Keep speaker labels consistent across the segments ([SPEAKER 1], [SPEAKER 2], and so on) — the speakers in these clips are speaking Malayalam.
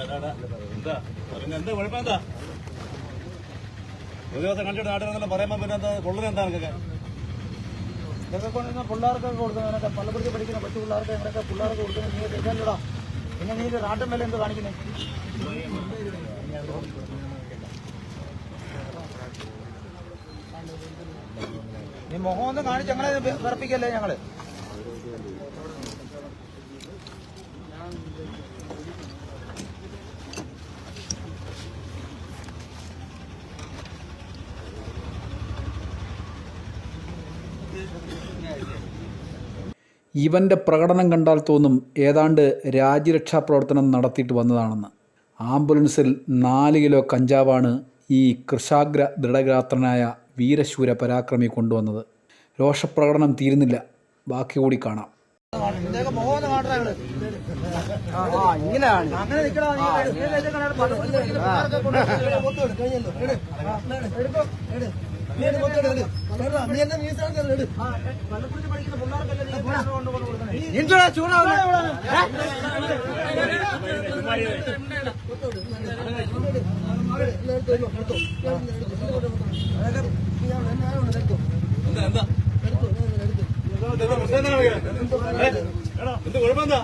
[SPEAKER 1] എന്താ എന്താ കുഴപ്പം എന്താ ഒരു ദിവസം കണ്ടിട്ട് നാട്ടിൽ പറയുമ്പോ പിന്നെ എന്താ കൊള്ളുന്നത് എന്താ
[SPEAKER 2] ഇതൊക്കെ കൊണ്ടുവന്ന പിള്ളേർക്കൊക്കെ കൊടുക്കുന്നതിനൊക്കെ പള്ളിപ്പുറത്ത് പഠിക്കുന്ന കൊച്ചു പിള്ളേർക്ക് എങ്ങനെയൊക്കെ പിള്ളേർക്ക് കൊടുക്കുന്നത് നീ തെറ്റാനിടാ. പിന്നെ നീ നാട്ടൻ വില എന്ത് കാണിക്കുന്നേ? നീ മുഖം ഒന്ന് കാണിച്ച് ഞങ്ങളെ വിറപ്പിക്കല്ലേ ഞങ്ങള്.
[SPEAKER 3] ഇവൻ്റെ പ്രകടനം കണ്ടാൽ തോന്നും ഏതാണ്ട് രാജ്യരക്ഷാ പ്രവർത്തനം നടത്തിയിട്ട് വന്നതാണെന്ന്. ആംബുലൻസിൽ 4 കിലോ കഞ്ചാവാണ് ഈ കൃശാഗ്ര ദൃഢഗാത്രനായ വീരശൂര പരാക്രമി കൊണ്ടുവന്നത്. രോഷപ്രകടനം തീരുന്നില്ല, ബാക്കി കൂടി കാണാം.
[SPEAKER 1] എന്ത് കുഴപ്പമെന്താ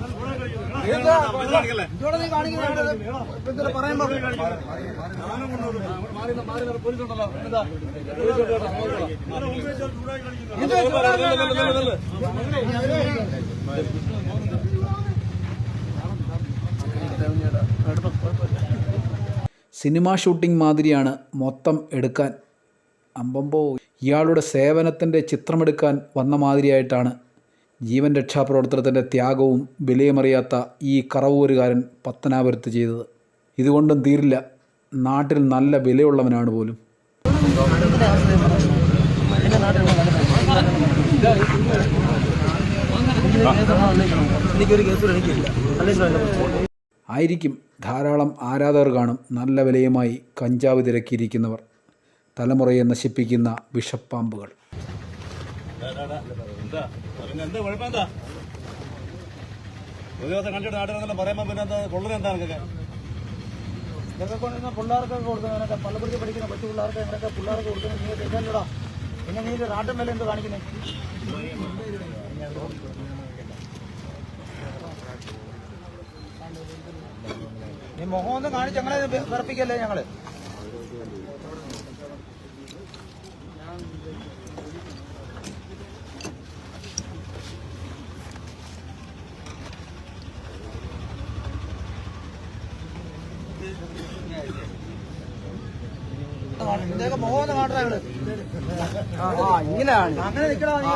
[SPEAKER 2] പറയുമ്പോ
[SPEAKER 3] സിനിമാ ഷൂട്ടിംഗ് മാതിരിയാണ് മൊത്തം എടുക്കാൻ. അമ്പമ്പോ, ഇയാളുടെ സേവനത്തിൻ്റെ ചിത്രമെടുക്കാൻ വന്ന മാതിരിയായിട്ടാണ് ജീവൻ രക്ഷാപ്രവർത്തനത്തിൻ്റെ ത്യാഗവും വിലയമറിയാത്ത ഈ കറവൂരുകാരൻ പത്തനാപുരത്ത് ചെയ്തത്. ഇതുകൊണ്ടും തീരില്ല, നാട്ടിൽ നല്ല വിലയുള്ളവനാണ് പോലും. ആയിരിക്കും, ധാരാളം ആരാധകർ കാണും നല്ല വിലയുമായി കഞ്ചാവ് തിരക്കിയിരിക്കുന്നവർ, തലമുറയെ നശിപ്പിക്കുന്ന വിഷപ്പാമ്പുകൾ.
[SPEAKER 1] എന്താ കുഴപ്പമെന്താ ഒരു ദിവസം കണ്ടിട്ട് നാട്ടിൽ പറയുമ്പോ പിന്നെ എന്താ കൊള്ളുന്നത് എന്താ
[SPEAKER 2] ഇതൊക്കെ കൊണ്ടുവന്ന പിള്ളേർക്കൊക്കെ കൊടുക്കുന്നതിനൊക്കെ പള്ളിപ്പുറത്ത് പഠിക്കുന്ന കൊച്ചു പിള്ളേർക്ക് എങ്ങനെയൊക്കെ പിള്ളേർക്ക് കൊടുക്കുന്നത് നീ തെറ്റാനിടാ. പിന്നെ നീ നാട്ടൻ വില എന്ത് കാണിക്കുന്നേ? നീ മുഖം ഒന്ന് കാണിച്ച് ഞങ്ങളെ വിറപ്പിക്കല്ലേ ഞങ്ങള്. ഇതൊക്കെ മുഖം ഒന്ന് കാണാ ഞങ്ങള്. അങ്ങനെ നിൽക്കണോ? നീ